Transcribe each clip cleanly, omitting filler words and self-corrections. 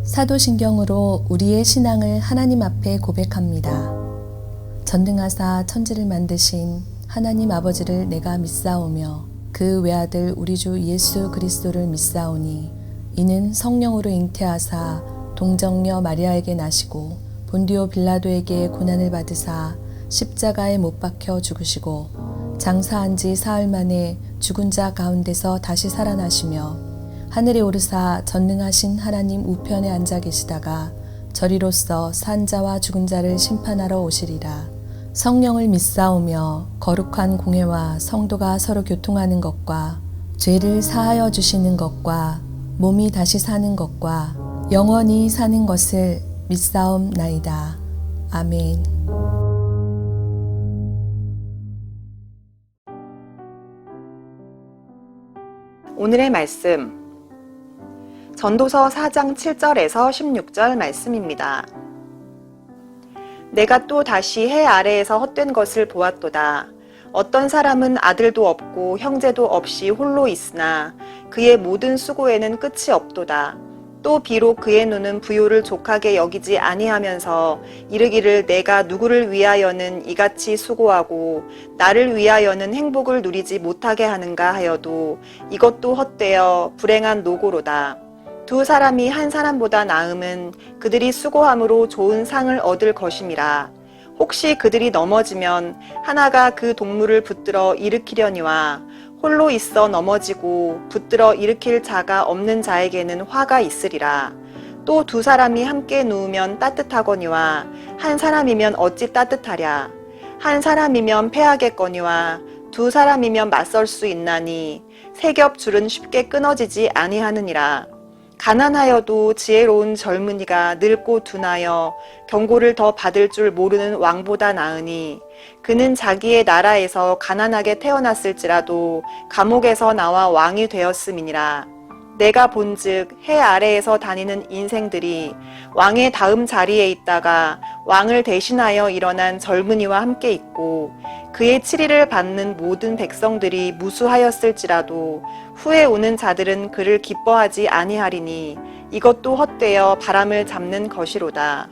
사도신경으로 우리의 신앙을 하나님 앞에 고백합니다. 전능하사 천지를 만드신 하나님 아버지를 내가 믿사오며 그 외아들 우리 주 예수 그리스도를 믿사오니 이는 성령으로 잉태하사 동정녀 마리아에게 나시고 본디오 빌라도에게 고난을 받으사 십자가에 못 박혀 죽으시고 장사한 지 사흘 만에 죽은 자 가운데서 다시 살아나시며 하늘에 오르사 전능하신 하나님 우편에 앉아 계시다가 저리로서 산 자와 죽은 자를 심판하러 오시리라. 성령을 믿사오며 거룩한 공회와 성도가 서로 교통하는 것과 죄를 사하여 주시는 것과 몸이 다시 사는 것과 영원히 사는 것을 믿사옵나이다. 아멘. 오늘의 말씀 전도서 4장 7절에서 16절 말씀입니다. 내가 또 다시 해 아래에서 헛된 것을 보았도다. 어떤 사람은 아들도 없고 형제도 없이 홀로 있으나 그의 모든 수고에는 끝이 없도다. 또 비록 그의 눈은 부요를 족하게 여기지 아니하면서 이르기를 내가 누구를 위하여는 이같이 수고하고 나를 위하여는 행복을 누리지 못하게 하는가 하여도 이것도 헛되어 불행한 노고로다. 두 사람이 한 사람보다 나음은 그들이 수고함으로 좋은 상을 얻을 것임이라. 혹시 그들이 넘어지면 하나가 그 동물을 붙들어 일으키려니와 홀로 있어 넘어지고 붙들어 일으킬 자가 없는 자에게는 화가 있으리라. 또 두 사람이 함께 누우면 따뜻하거니와 한 사람이면 어찌 따뜻하랴. 한 사람이면 패하겠거니와 두 사람이면 맞설 수 있나니 세 겹 줄은 쉽게 끊어지지 아니하느니라. 가난하여도 지혜로운 젊은이가 늙고 둔하여 경고를 더 받을 줄 모르는 왕보다 나으니 그는 자기의 나라에서 가난하게 태어났을지라도 감옥에서 나와 왕이 되었음이니라. 내가 본즉 해 아래에서 다니는 인생들이 왕의 다음 자리에 있다가 왕을 대신하여 일어난 젊은이와 함께 있고 그의 치리를 받는 모든 백성들이 무수하였을지라도 후에 오는 자들은 그를 기뻐하지 아니하리니 이것도 헛되어 바람을 잡는 것이로다.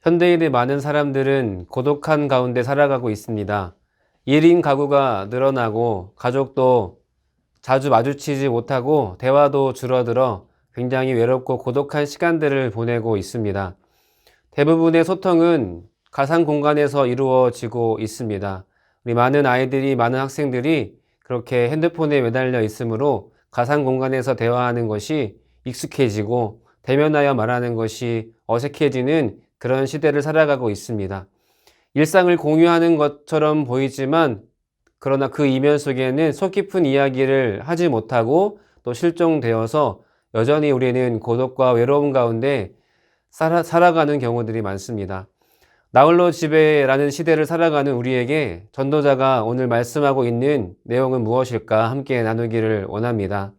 현대인의 많은 사람들은 고독한 가운데 살아가고 있습니다. 1인 가구가 늘어나고 가족도 자주 마주치지 못하고 대화도 줄어들어 굉장히 외롭고 고독한 시간들을 보내고 있습니다. 대부분의 소통은 가상 공간에서 이루어지고 있습니다. 우리 많은 아이들이, 많은 학생들이 그렇게 핸드폰에 매달려 있으므로 가상 공간에서 대화하는 것이 익숙해지고 대면하여 말하는 것이 어색해지는 그런 시대를 살아가고 있습니다. 일상을 공유하는 것처럼 보이지만 그러나 그 이면 속에는 속 깊은 이야기를 하지 못하고 또 실종되어서 여전히 우리는 고독과 외로움 가운데 살아가는 경우들이 많습니다. 나홀로 집에라는 시대를 살아가는 우리에게 전도자가 오늘 말씀하고 있는 내용은 무엇일까 함께 나누기를 원합니다.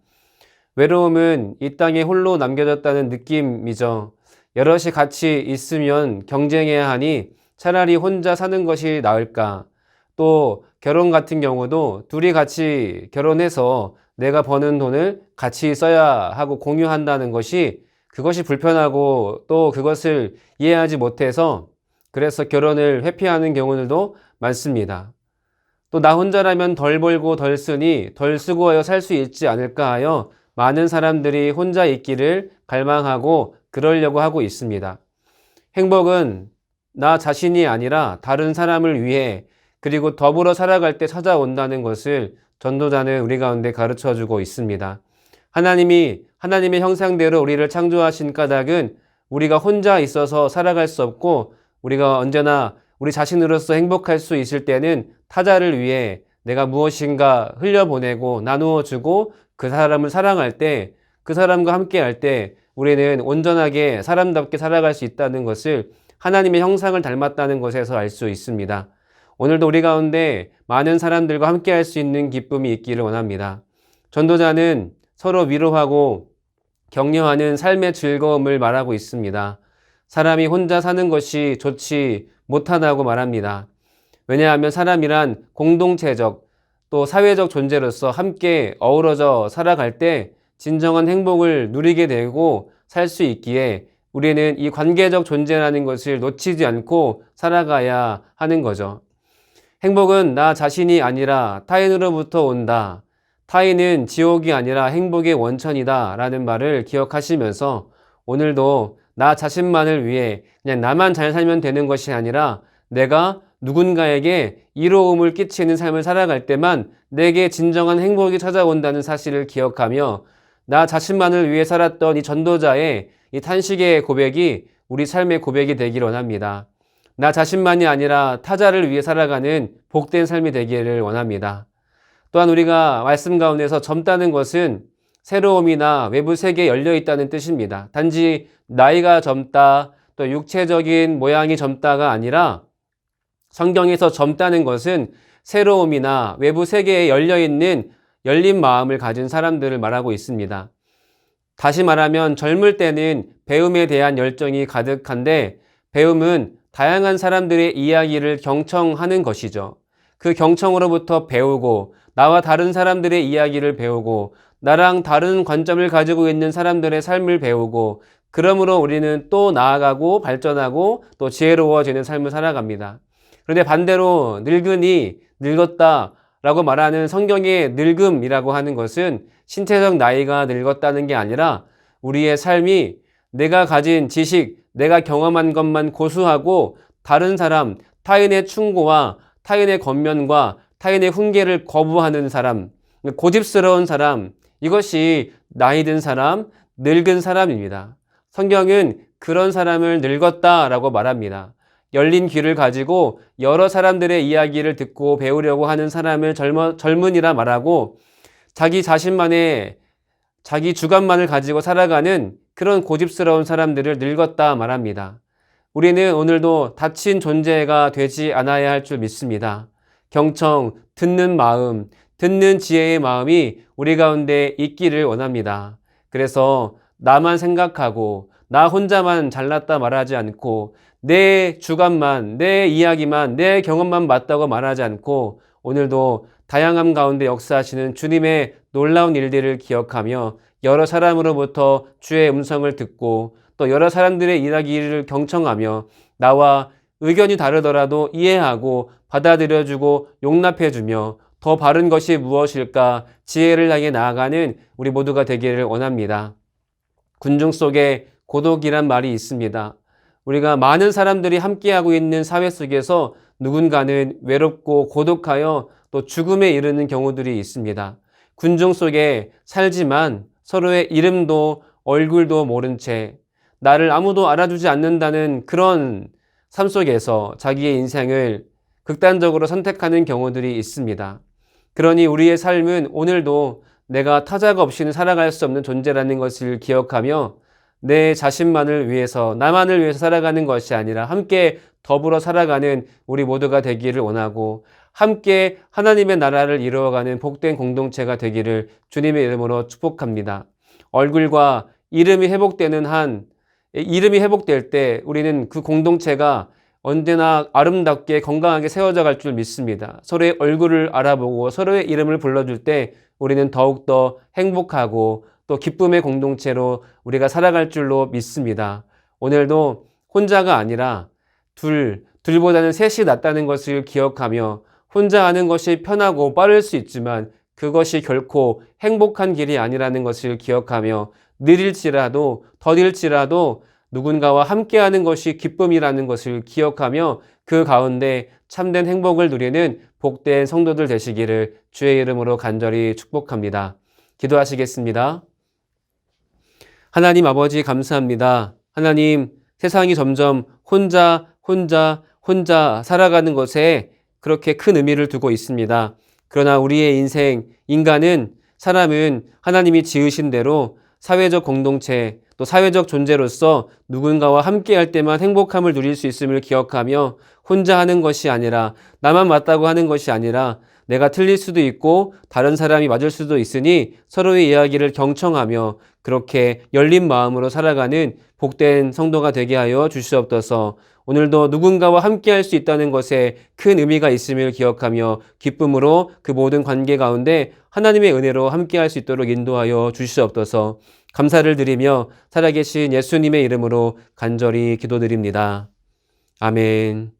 외로움은 이 땅에 홀로 남겨졌다는 느낌이죠. 여럿이 같이 있으면 경쟁해야 하니 차라리 혼자 사는 것이 나을까? 또 결혼 같은 경우도 둘이 같이 결혼해서 내가 버는 돈을 같이 써야 하고 공유한다는 것이 그것이 불편하고 또 그것을 이해하지 못해서 그래서 결혼을 회피하는 경우들도 많습니다. 또 나 혼자라면 덜 벌고 덜 쓰니 덜 수고하여 살 수 있지 않을까 하여 많은 사람들이 혼자 있기를 갈망하고 그러려고 하고 있습니다. 행복은 나 자신이 아니라 다른 사람을 위해 그리고 더불어 살아갈 때 찾아온다는 것을 전도자는 우리 가운데 가르쳐주고 있습니다. 하나님의 형상대로 우리를 창조하신 까닭은 우리가 혼자 있어서 살아갈 수 없고 우리가 언제나 우리 자신으로서 행복할 수 있을 때는 타자를 위해 내가 무엇인가 흘려보내고 나누어주고 그 사람을 사랑할 때, 그 사람과 함께 할 때 우리는 온전하게 사람답게 살아갈 수 있다는 것을 하나님의 형상을 닮았다는 것에서 알 수 있습니다. 오늘도 우리 가운데 많은 사람들과 함께 할 수 있는 기쁨이 있기를 원합니다. 전도자는 서로 위로하고 격려하는 삶의 즐거움을 말하고 있습니다. 사람이 혼자 사는 것이 좋지 못하다고 말합니다. 왜냐하면 사람이란 공동체적 또 사회적 존재로서 함께 어우러져 살아갈 때 진정한 행복을 누리게 되고 살 수 있기에 우리는 이 관계적 존재라는 것을 놓치지 않고 살아가야 하는 거죠. 행복은 나 자신이 아니라 타인으로부터 온다. 타인은 지옥이 아니라 행복의 원천이다. 라는 말을 기억하시면서 오늘도 나 자신만을 위해 그냥 나만 잘 살면 되는 것이 아니라 내가 누군가에게 이로움을 끼치는 삶을 살아갈 때만 내게 진정한 행복이 찾아온다는 사실을 기억하며 나 자신만을 위해 살았던 이 전도자의 이 탄식의 고백이 우리 삶의 고백이 되기를 원합니다. 나 자신만이 아니라 타자를 위해 살아가는 복된 삶이 되기를 원합니다. 또한 우리가 말씀 가운데서 젊다는 것은 새로움이나 외부 세계에 열려 있다는 뜻입니다. 단지 나이가 젊다, 또 육체적인 모양이 젊다가 아니라 성경에서 젊다는 것은 새로움이나 외부 세계에 열려 있는 열린 마음을 가진 사람들을 말하고 있습니다. 다시 말하면 젊을 때는 배움에 대한 열정이 가득한데 배움은 다양한 사람들의 이야기를 경청하는 것이죠. 그 경청으로부터 배우고 나와 다른 사람들의 이야기를 배우고 나랑 다른 관점을 가지고 있는 사람들의 삶을 배우고 그러므로 우리는 또 나아가고 발전하고 또 지혜로워지는 삶을 살아갑니다. 그런데 반대로 늙은이, 늙었다 라고 말하는 성경의 늙음이라고 하는 것은 신체적 나이가 늙었다는 게 아니라 우리의 삶이 내가 가진 지식, 내가 경험한 것만 고수하고 다른 사람, 타인의 충고와 타인의 겉면과 타인의 훈계를 거부하는 사람, 고집스러운 사람, 이것이 나이 든 사람, 늙은 사람입니다. 성경은 그런 사람을 늙었다라고 말합니다. 열린 귀를 가지고 여러 사람들의 이야기를 듣고 배우려고 하는 사람을 젊은이라 말하고 자기 자신만의 자기 주관만을 가지고 살아가는 그런 고집스러운 사람들을 늙었다 말합니다. 우리는 오늘도 다친 존재가 되지 않아야 할 줄 믿습니다. 경청, 듣는 마음, 듣는 지혜의 마음이 우리 가운데 있기를 원합니다. 그래서 나만 생각하고 나 혼자만 잘났다 말하지 않고 내 주관만, 내 이야기만, 내 경험만 맞다고 말하지 않고 오늘도 다양함 가운데 역사하시는 주님의 놀라운 일들을 기억하며 여러 사람으로부터 주의 음성을 듣고 또 여러 사람들의 이야기를 경청하며 나와 의견이 다르더라도 이해하고 받아들여주고 용납해주며 더 바른 것이 무엇일까 지혜를 향해 나아가는 우리 모두가 되기를 원합니다. 군중 속에 고독이란 말이 있습니다. 우리가 많은 사람들이 함께하고 있는 사회 속에서 누군가는 외롭고 고독하여 또 죽음에 이르는 경우들이 있습니다. 군중 속에 살지만 서로의 이름도 얼굴도 모른 채 나를 아무도 알아주지 않는다는 그런 삶 속에서 자기의 인생을 극단적으로 선택하는 경우들이 있습니다. 그러니 우리의 삶은 오늘도 내가 타자가 없이는 살아갈 수 없는 존재라는 것을 기억하며 내 자신만을 위해서, 나만을 위해서 살아가는 것이 아니라 함께 더불어 살아가는 우리 모두가 되기를 원하고 함께 하나님의 나라를 이루어가는 복된 공동체가 되기를 주님의 이름으로 축복합니다. 얼굴과 이름이 회복될 때 우리는 그 공동체가 언제나 아름답게 건강하게 세워져 갈 줄 믿습니다. 서로의 얼굴을 알아보고 서로의 이름을 불러줄 때 우리는 더욱더 행복하고 또 기쁨의 공동체로 우리가 살아갈 줄로 믿습니다. 오늘도 혼자가 아니라 둘보다는 셋이 낫다는 것을 기억하며 혼자 하는 것이 편하고 빠를 수 있지만 그것이 결코 행복한 길이 아니라는 것을 기억하며 느릴지라도 더딜지라도 누군가와 함께하는 것이 기쁨이라는 것을 기억하며 그 가운데 참된 행복을 누리는 복된 성도들 되시기를 주의 이름으로 간절히 축복합니다. 기도하시겠습니다. 하나님 아버지 감사합니다. 하나님 세상이 점점 혼자 살아가는 것에 그렇게 큰 의미를 두고 있습니다. 그러나 우리의 사람은 하나님이 지으신 대로 사회적 공동체 또 사회적 존재로서 누군가와 함께할 때만 행복함을 누릴 수 있음을 기억하며 혼자 하는 것이 아니라 나만 맞다고 하는 것이 아니라 내가 틀릴 수도 있고 다른 사람이 맞을 수도 있으니 서로의 이야기를 경청하며 그렇게 열린 마음으로 살아가는 복된 성도가 되게 하여 주시옵소서. 오늘도 누군가와 함께 할 수 있다는 것에 큰 의미가 있음을 기억하며 기쁨으로 그 모든 관계 가운데 하나님의 은혜로 함께 할 수 있도록 인도하여 주시옵소서. 감사를 드리며 살아계신 예수님의 이름으로 간절히 기도드립니다. 아멘.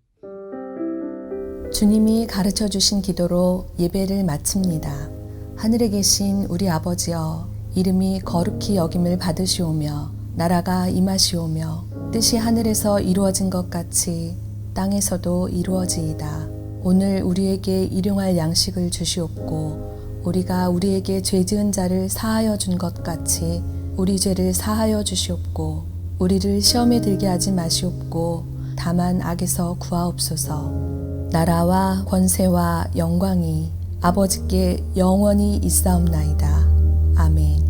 주님이 가르쳐 주신 기도로 예배를 마칩니다. 하늘에 계신 우리 아버지여, 이름이 거룩히 여김을 받으시오며 나라가 임하시오며 뜻이 하늘에서 이루어진 것 같이 땅에서도 이루어지이다. 오늘 우리에게 일용할 양식을 주시옵고 우리가 우리에게 죄 지은 자를 사하여 준 것 같이 우리 죄를 사하여 주시옵고 우리를 시험에 들게 하지 마시옵고 다만 악에서 구하옵소서. 나라와 권세와 영광이 아버지께 영원히 있사옵나이다. 아멘.